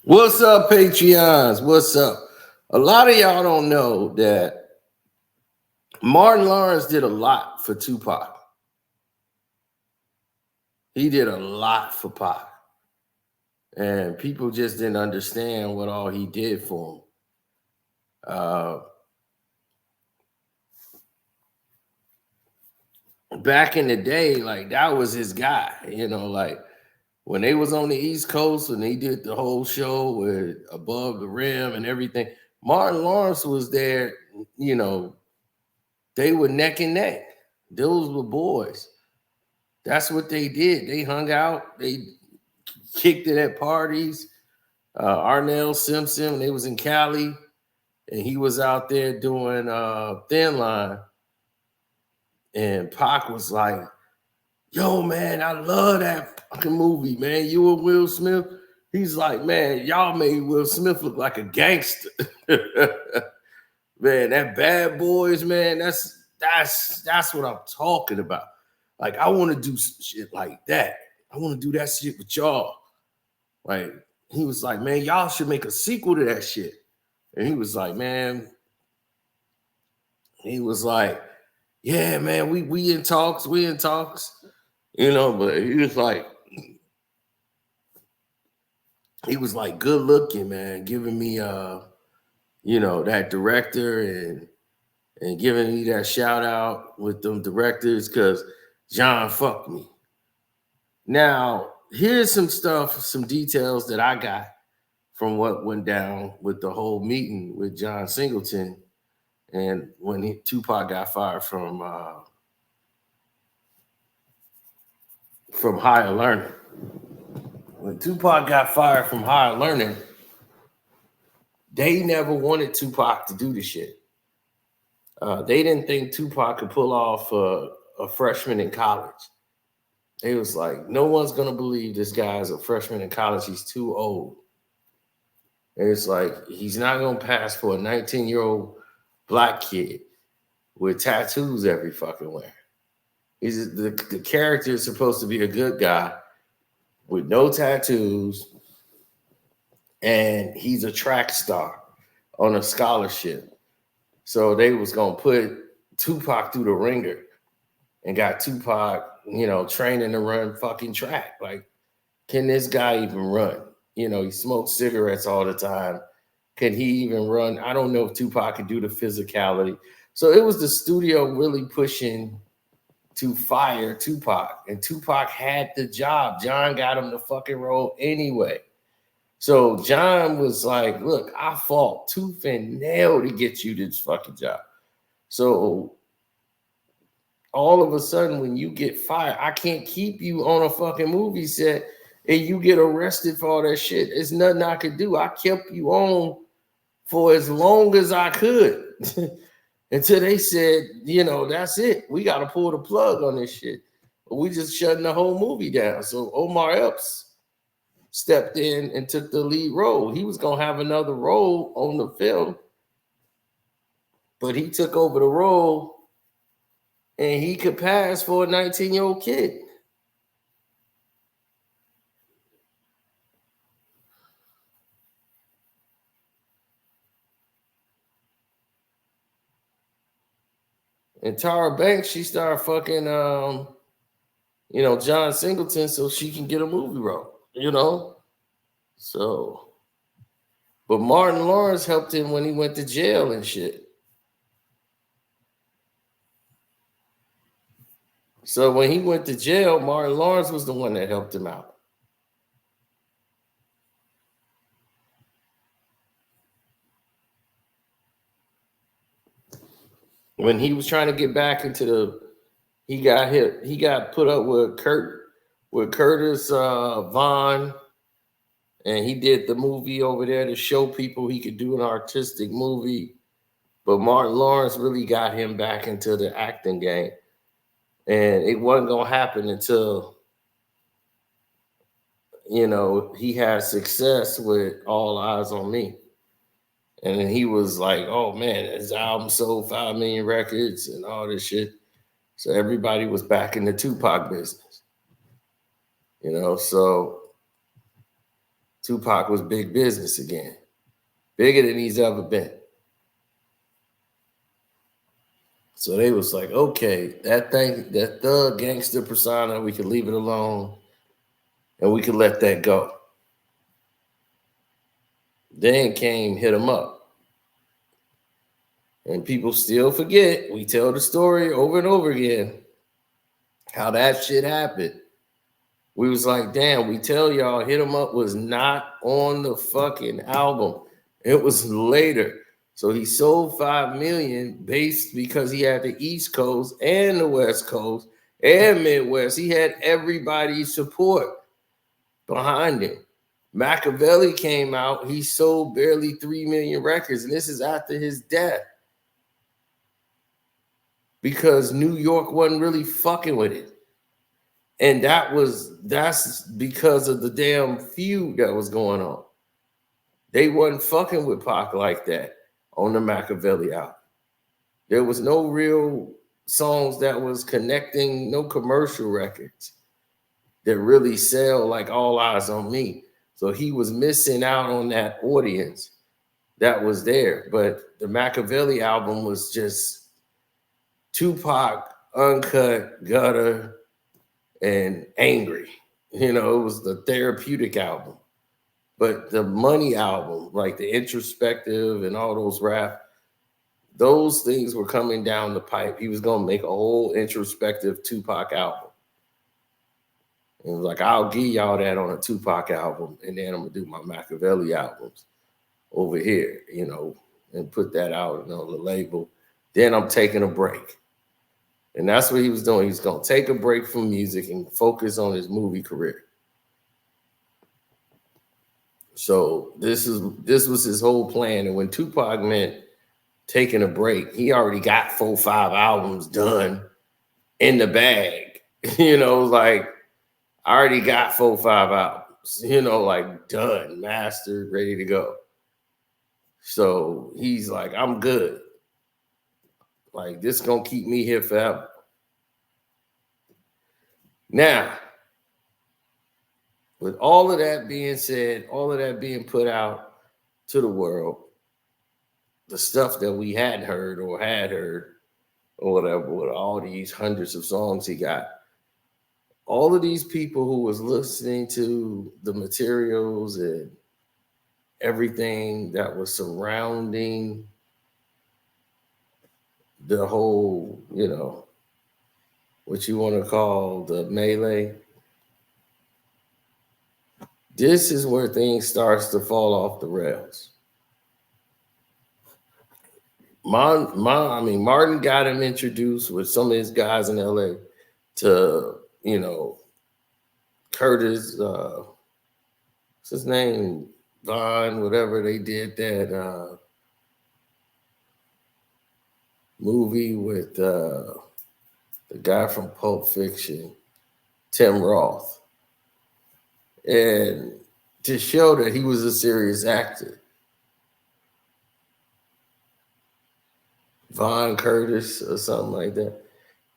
What's up, Patreons? What's up? A lot of y'all don't know that Martin Lawrence did a lot for Tupac. He did a lot for Pac. And people just didn't understand what all he did for him. Back in the day, like that was his guy, like when they was on the East Coast and they did the whole show with Above the Rim and everything. Martin Lawrence was there, they were neck and neck. Those were boys. That's what they did. They hung out. They kicked it at parties. Arnell Simpson, they was in Cali, and he was out there doing Thin Line. And Pac was like, yo, man, I love that fucking movie, man. You and Will Smith. He's like, man, y'all made Will Smith look like a gangster. Man, that Bad Boys, man, that's what I'm talking about. Like, I want to do shit like that. I want to do that shit with y'all. Like, he was like, man, y'all should make a sequel to that shit. And he was like, man, yeah, man, we in talks, but he was like good looking, man, giving me that director and giving me that shout out with them directors because John fucked me. Now, here's some details that I got from what went down with the whole meeting with John Singleton and when Tupac got fired from Higher Learning. When Tupac got fired from Higher Learning, they never wanted Tupac to do the shit. They didn't think Tupac could pull off a freshman in college. It was like, no one's going to believe this guy's a freshman in college. He's too old. And it's like, he's not going to pass for a 19-year-old black kid with tattoos every fucking where. The character is supposed to be a good guy with no tattoos, and he's a track star on a scholarship. So they was going to put Tupac through the ringer and got Tupac, training to run fucking track. Like, can this guy even run? He smokes cigarettes all the time. Can he even run? I don't know if Tupac could do the physicality. So it was the studio really pushing to fire Tupac. And Tupac had the job. John got him the fucking role anyway. So John was like, look, I fought tooth and nail to get you this fucking job. So all of a sudden, when you get fired, I can't keep you on a fucking movie set and you get arrested for all that shit. There's nothing I could do. I kept you on for as long as I could until they said, that's it. We got to pull the plug on this shit. We just shutting the whole movie down. So Omar Epps stepped in and took the lead role. He was going to have another role on the film, but he took over the role and he could pass for a 19-year-old kid. And Tara Banks, she started fucking, John Singleton so she can get a movie role, So, but Martin Lawrence helped him when he went to jail and shit. So when he went to jail, Martin Lawrence was the one that helped him out. When he was trying to get back into he got hit. He got put up with Curtis Vaughn, and he did the movie over there to show people he could do an artistic movie. But Martin Lawrence really got him back into the acting game. And it wasn't going to happen until, he had success with All Eyes on Me. And then he was like, oh, man, his album sold 5 million records and all this shit. So everybody was back in the Tupac business. So Tupac was big business again, bigger than he's ever been. So they was like, okay, that thug gangster persona, we could leave it alone and we could let that go. Then came Hit 'Em Up. And people still forget, we tell the story over and over again, how that shit happened. We was like, damn, we tell y'all Hit 'Em Up was not on the fucking album. It was later. So he sold 5 million based because he had the East Coast and the West Coast and Midwest. He had everybody's support behind him. Macavelli came out, he sold barely 3 million records, and this is after his death. Because New York wasn't really fucking with it. And that's because of the damn feud that was going on. They wasn't fucking with Pac like that on the Macavelli album. There was no real songs that was connecting, no commercial records that really sell like All Eyes on Me. So he was missing out on that audience that was there. But the Macavelli album was just Tupac, uncut, gutter, and angry. You know, it was the therapeutic album. But the Money album, like the introspective and all those rap, those things were coming down the pipe. He was going to make a whole introspective Tupac album. And it was like, I'll give y'all that on a Tupac album, and then I'm going to do my Machiavelli albums over here, you know, and put that out on the label. Then I'm taking a break. And that's what he was doing. He was going to take a break from music and focus on his movie career. So this was his whole plan. And when Tupac meant taking a break, he already got 4 or 5 albums done in the bag. You know, like I already got 4 or 5 albums, you know, like done, mastered, ready to go. So he's like, I'm good. Like this gonna keep me here forever. Now, with all of that being said, all of that being put out to the world, the stuff that we hadn't heard or had heard or whatever, with all these hundreds of songs he got, all of these people who was listening to the materials and everything that was surrounding the whole, you know, what you want to call the melee, this is where things starts to fall off the rails. Martin got him introduced with some of his guys in LA to, you know, Curtis, what's his name? Vaughn, whatever they did that movie with the guy from Pulp Fiction, Tim Roth. And to show that he was a serious actor. Von Curtis or something like that.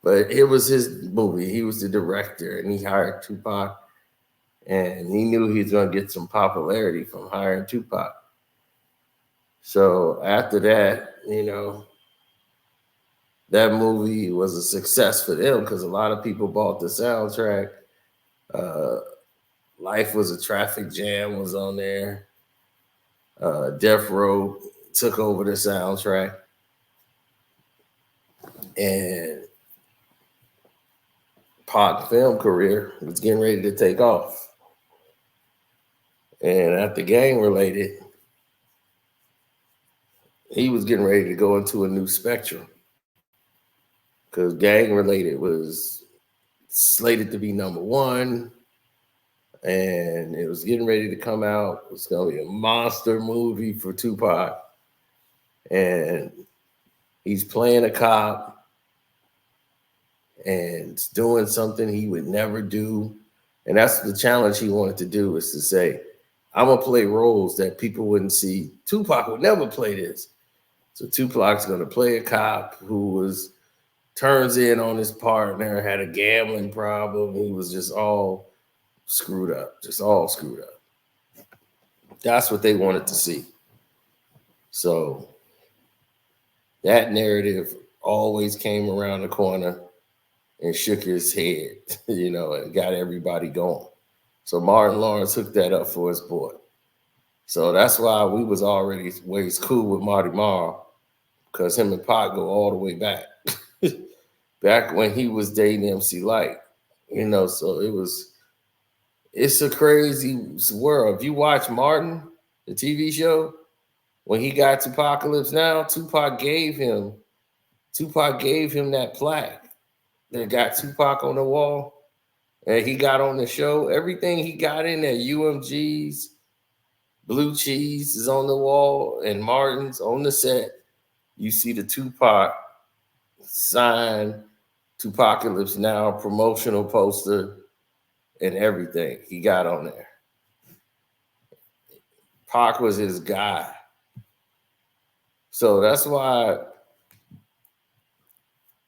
But it was his movie. He was the director and he hired Tupac. And he knew he was going to get some popularity from hiring Tupac. So after that, you know, that movie was a success for them because a lot of people bought the soundtrack. Life Was a Traffic Jam was on there. Death Row took over the soundtrack. And Pac's film career was getting ready to take off. And after Gang Related, he was getting ready to go into a new spectrum. Because Gang Related was slated to be #1. And it was getting ready to come out. It was going to be a monster movie for Tupac. And he's playing a cop and doing something he would never do. And that's the challenge he wanted to do, is to say, I'm going to play roles that people wouldn't see. Tupac would never play this. So Tupac's going to play a cop who turns in on his partner, had a gambling problem. He was just all screwed up, just all screwed up. That's what they wanted to see. So that narrative always came around the corner and shook his head, and got everybody going. So Martin Lawrence hooked that up for his boy. So that's why we was already ways cool with Marty Marr, because him and Pac go all the way back. Back when he was dating MC Lyte, so it's a crazy world. If you watch Martin, the TV show, when he got to Apocalypse Now, Tupac gave him that plaque that got Tupac on the wall, and he got on the show. Everything he got in there, UMG's, Blue Cheese is on the wall, and Martin's on the set. You see the Tupac sign, Tupacalypse Now promotional poster, and everything he got on there. Pac was his guy. So that's why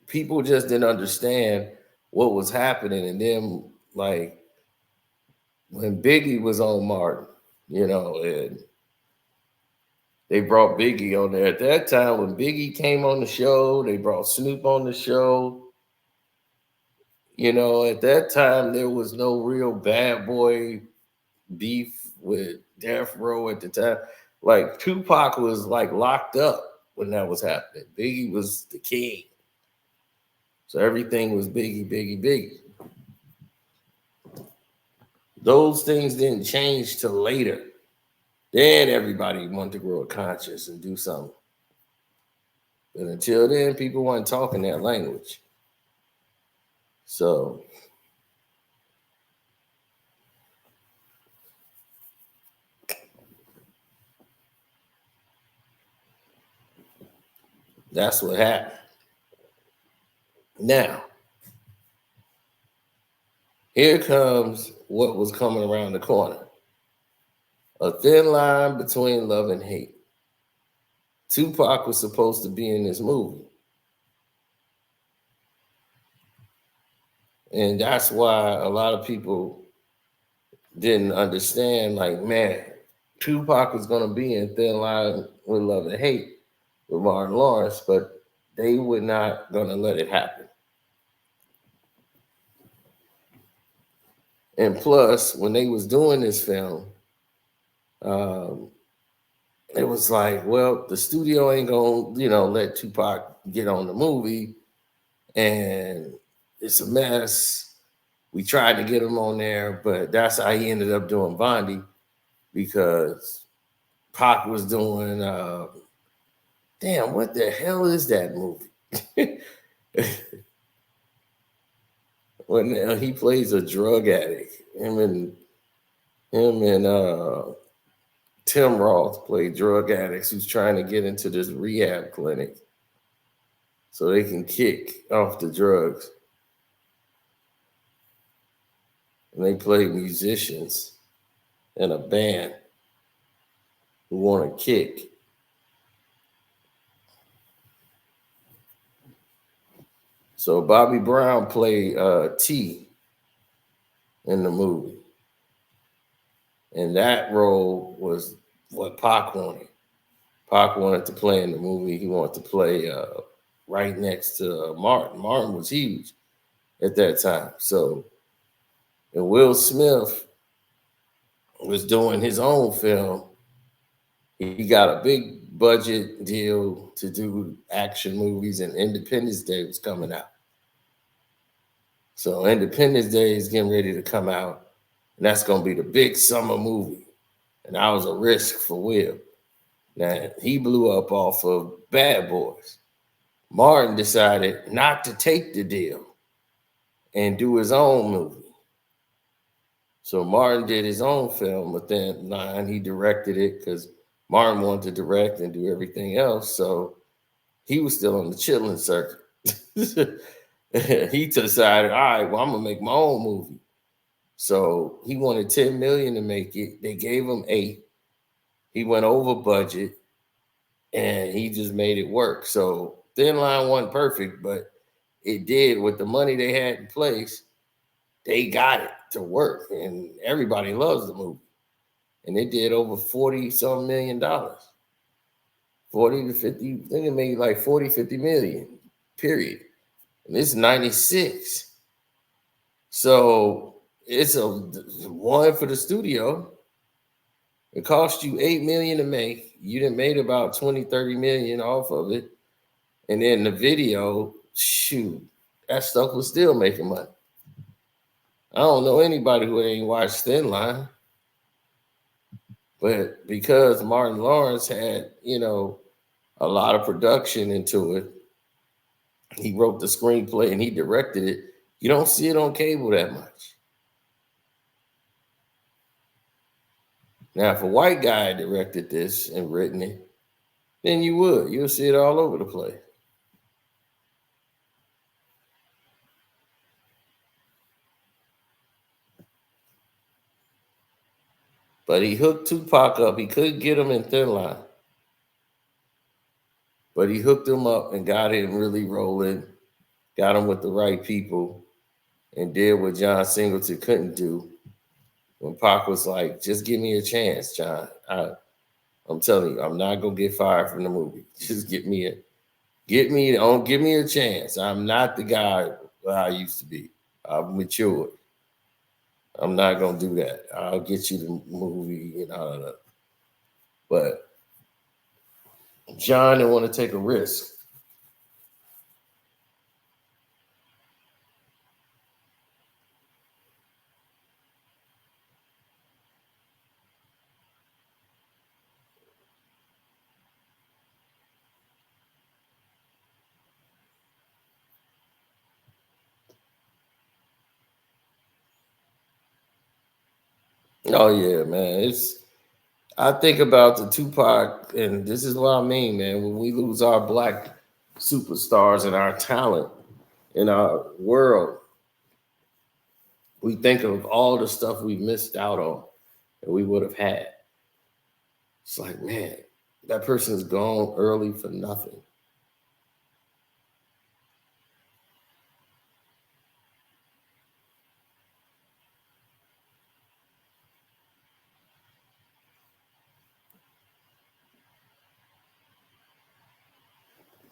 people just didn't understand what was happening. And then, like, when Biggie was on Martin, and they brought Biggie on there. At that time, when Biggie came on the show, they brought Snoop on the show. At that time, there was no real bad boy beef with Death Row at the time. Like, Tupac was, like, locked up when that was happening. Biggie was the king. So everything was Biggie, Biggie, Biggie. Those things didn't change till later. Then everybody wanted to grow a conscience and do something. But until then, people weren't talking that language. So that's what happened. Now, here comes what was coming around the corner. A thin line between love and hate. Tupac was supposed to be in this movie. And that's why a lot of people didn't understand, like, man, Tupac was going to be in Thin Line with Love and Hate with Martin Lawrence, but they were not going to let it happen. And plus, when they was doing this film, it was like, well, the studio ain't going to, let Tupac get on the movie, and it's a mess. We tried to get him on there, but that's how he ended up doing Bondi, because Pac was doing, damn, what the hell is that movie? When he plays a drug addict, him and Tim Roth play drug addicts who's trying to get into this rehab clinic so they can kick off the drugs. And they play musicians in a band who want to kick. So Bobby Brown played T in the movie. And that role was what Pac wanted. Pac wanted to play in the movie. He wanted to play right next to Martin. Martin was huge at that time. So, and Will Smith was doing his own film. He got a big budget deal to do action movies, and Independence Day was coming out. So Independence Day is getting ready to come out, and that's going to be the big summer movie. And that was a risk for Will. Now, he blew up off of Bad Boys. Martin decided not to take the deal and do his own movie. So Martin did his own film with Thin Line. He directed it because Martin wanted to direct and do everything else. So he was still on the chilling circuit. He decided, all right, well, I'm going to make my own movie. So he wanted $10 million to make it. They gave him $8 million. He went over budget, and he just made it work. So Thin Line wasn't perfect, but it did. With the money they had in place, they got it to work, and everybody loves the movie. and it did over 40 some million dollars. 40 to 50, I think it made like 40, 50 million, period. And it's 96. So it's a one for the studio. It cost you 8 million to make. You done made about 20, 30 million off of it. And then the video, shoot, that stuff was still making money. I don't know anybody who ain't watched Thin Line. But because Martin Lawrence had, a lot of production into it, he wrote the screenplay and he directed it. You don't see it on cable that much. Now, if a white guy directed this and written it, then you'll see it all over the place. But he hooked Tupac up. He couldn't get him in Thin Line. But he hooked him up and got him really rolling, got him with the right people, and did what John Singleton couldn't do. When Pac was like, just give me a chance, John. I'm telling you, I'm not gonna get fired from the movie. Just give me a chance. I'm not the guy I used to be. I've matured. I'm not gonna do that. I'll get you the movie and all of that. But John didn't want to take a risk. Oh yeah, man. I think about the Tupac, and this is what I mean, man. When we lose our black superstars and our talent in our world, we think of all the stuff we missed out on that we would have had. It's like, man, that person is gone early for nothing.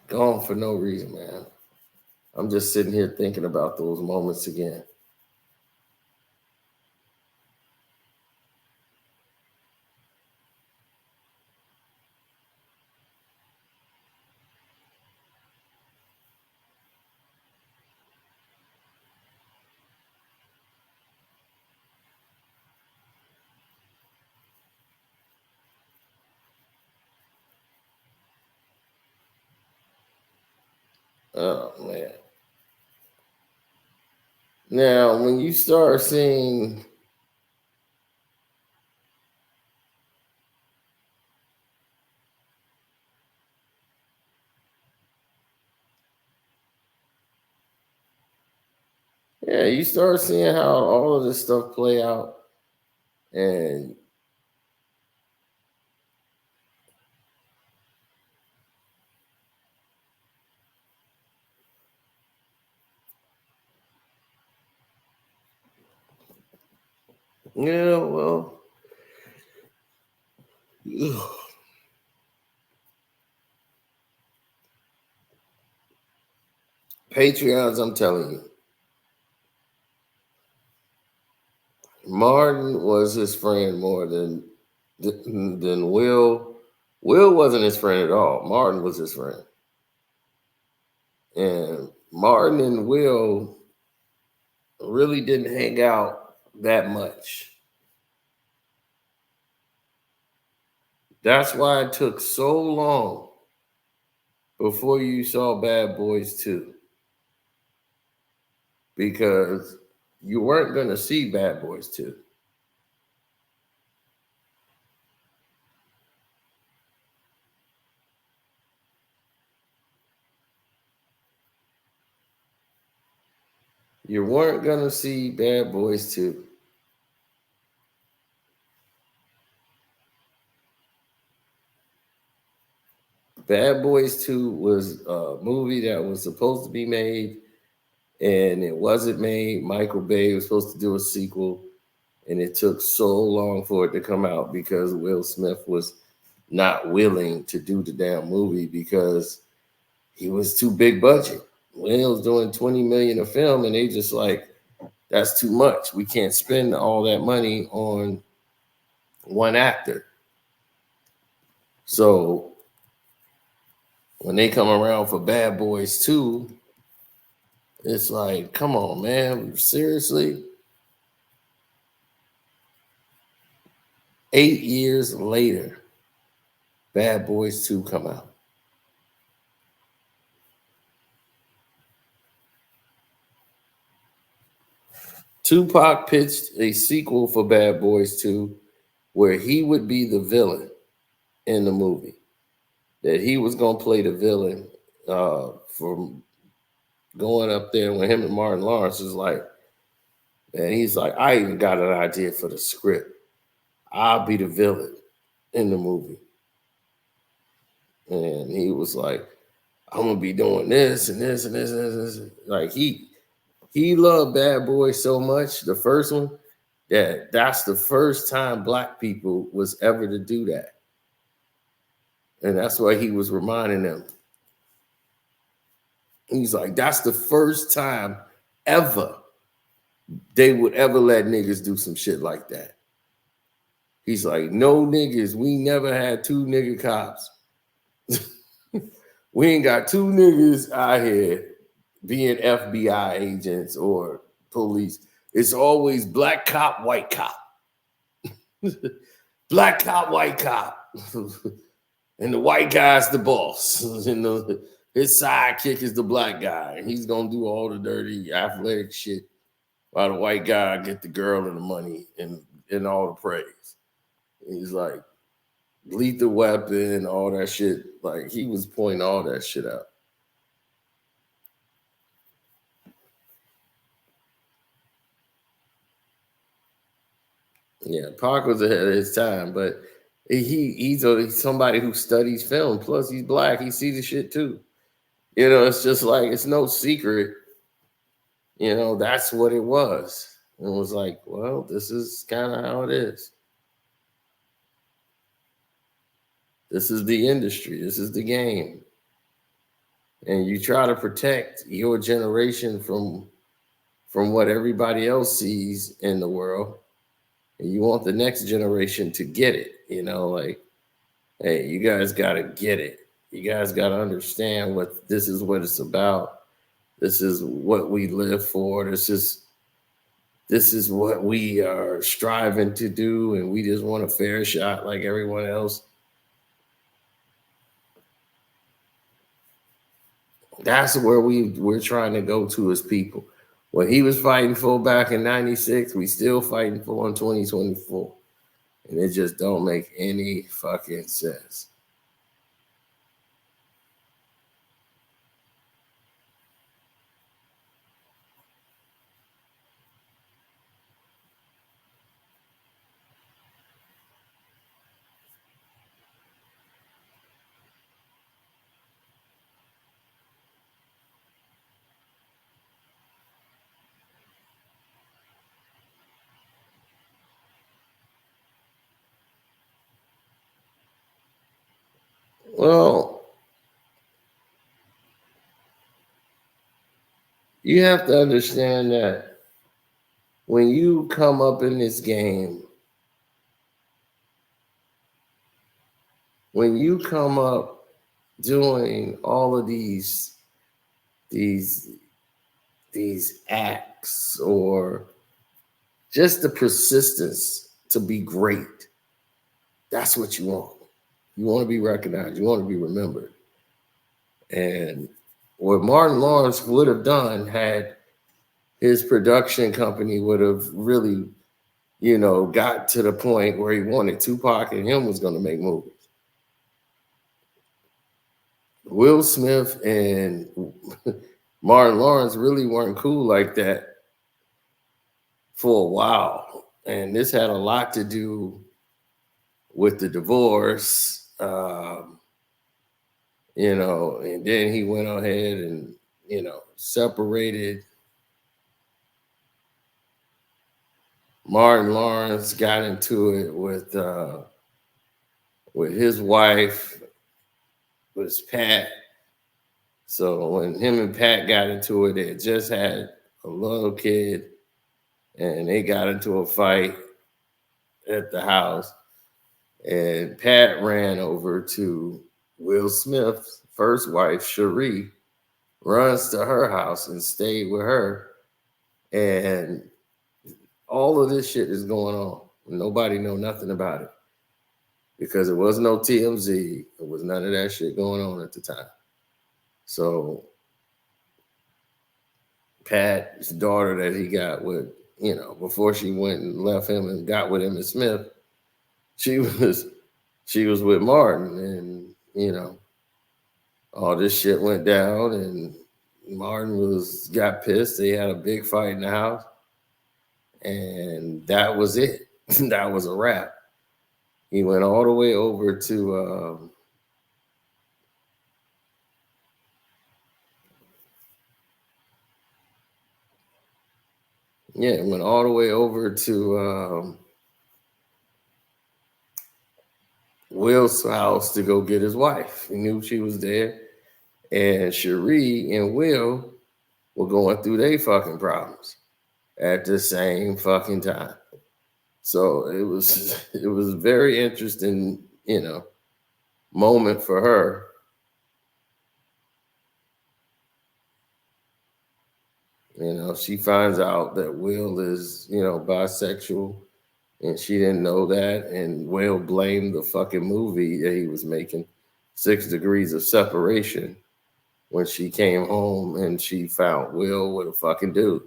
Gone for no reason, man. I'm just sitting here thinking about those moments again. Oh man. Now, when you start seeing yeah, you start seeing how all of this stuff play out, and well, Patreons, I'm telling you, Martin was his friend more than Will. Will wasn't his friend at all. Martin was his friend, and Martin and Will really didn't hang out that much. That's why it took so long before you saw Bad Boys 2. Because you weren't going to see Bad Boys 2. You weren't going to see Bad Boys 2. Bad Boys 2 was a movie that was supposed to be made, and it wasn't made. Michael Bay was supposed to do a sequel, And it took so long for it to come out because Will Smith was not willing to do the damn movie because he was too big budget. Will's doing 20 million a film, and they just like, that's too much. We can't spend all that money on one actor. So when they come around for Bad Boys 2, it's like, come on, man, seriously? 8 years later, Bad Boys 2 come out. Tupac pitched a sequel for Bad Boys 2 where he would be the villain in the movie. That he was going to play the villain from going up there when him and Martin Lawrence is like, and he's like, I even got an idea for the script. I'll be the villain in the movie. And he was like, I'm gonna be doing this and this and this and this. And this. Like he loved Bad Boy so much, the first one, that's the first time black people was ever to do that. And that's why he was reminding them. He's like, that's the first time ever they would ever let niggas do some shit like that. He's like, no niggas, we never had two nigga cops. We ain't got two niggas out here being FBI agents or police. It's always black cop, white cop. Black cop, white cop. And the white guy's the boss. And his sidekick is the black guy. And he's going to do all the dirty athletic shit while the white guy get the girl and the money and all the praise. And he's like, Lethal Weapon, all that shit. Like, he was pointing all that shit out. Yeah, Pac was ahead of his time, but he's somebody who studies film. Plus, he's black. He sees the shit too. You know, it's just like, it's no secret. You know, that's what it was. And it was like, well, this is kind of how it is. This is the industry. This is the game. And you try to protect your generation from what everybody else sees in the world. And you want the next generation to get it, you know, like, hey, you guys got to get it. You guys got to understand what this is, what it's about. This is what we live for. This is what we are striving to do. And we just want a fair shot like everyone else. That's where we're trying to go to as people. What he was fighting for back in 96, we still fighting for in 2024. And it just don't make any fucking sense. Well, you have to understand that when you come up in this game, when you come up doing all of these acts or just the persistence to be great, that's what you want. You want to be recognized. You want to be remembered. And what Martin Lawrence would have done had his production company would have really, you know, got to the point where he wanted Tupac and him was going to make movies. Will Smith and Martin Lawrence really weren't cool like that for a while. And this had a lot to do with the divorce, you know, and then he went ahead and, you know, separated Martin Lawrence got into it with his wife, was Pat. So when him and Pat got into it, they had just had a little kid, and they got into a fight at the house. And Pat ran over to Will Smith's first wife, Cherie, runs to her house and stayed with her. And all of this shit is going on. Nobody know nothing about it because it was no TMZ. It was none of that shit going on at the time. So Pat's daughter that he got with, before she went and left him and got with Emmitt Smith, she was with Martin, and all this shit went down, and Martin got pissed. They had a big fight in the house, and that was it. That was a wrap. He went all the way over to went all the way over to Will's house to go get his wife. He knew she was there. And Cherie and Will were going through their fucking problems at the same fucking time. So it was very interesting, moment for her. She finds out that Will is, bisexual, and she didn't know that. And Will blamed the fucking movie that he was making, 6 Degrees of Separation, when she came home and she found Will with a fucking dude.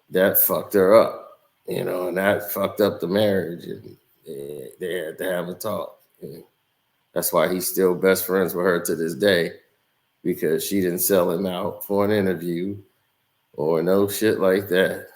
That fucked her up, and that fucked up the marriage, and they had to have a talk. And that's why he's still best friends with her to this day, because she didn't sell him out for an interview or no shit like that.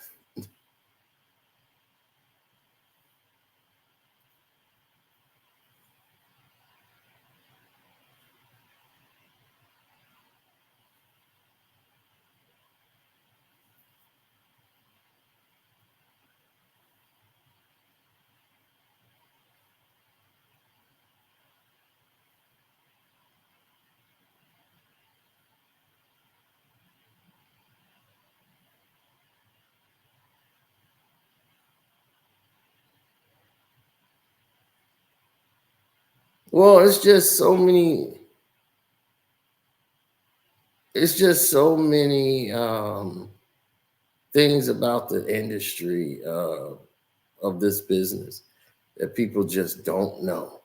Well, it's just so many things about the industry of this business that people just don't know.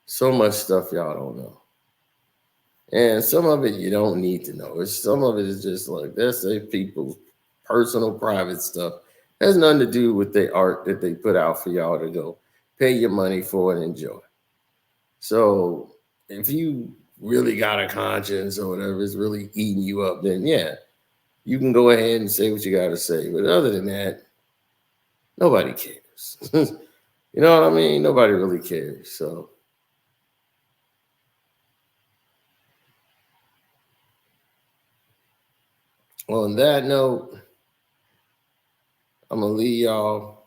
So much stuff y'all don't know. And some of it you don't need to know. Some of it is just like, that's people's personal, private stuff. It has nothing to do with the art that they put out for y'all to go pay your money for and enjoy. So if you really got a conscience or whatever is really eating you up, then yeah, you can go ahead and say what you got to say. But other than that, nobody cares. You know what I mean? Nobody really cares. So on that note, I'm going to leave y'all.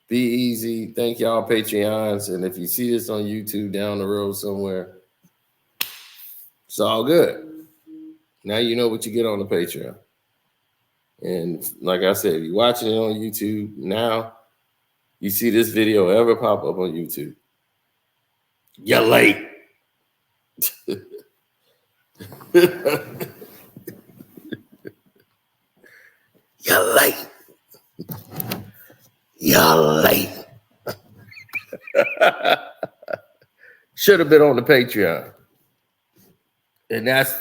Be easy. Thank y'all, Patreons. And if you see this on YouTube down the road somewhere, it's all good. Now you know what you get on the Patreon. And like I said, if you're watching it on YouTube now, you see this video ever pop up on YouTube, you're late. You're late. You're late. Should have been on the Patreon. And that's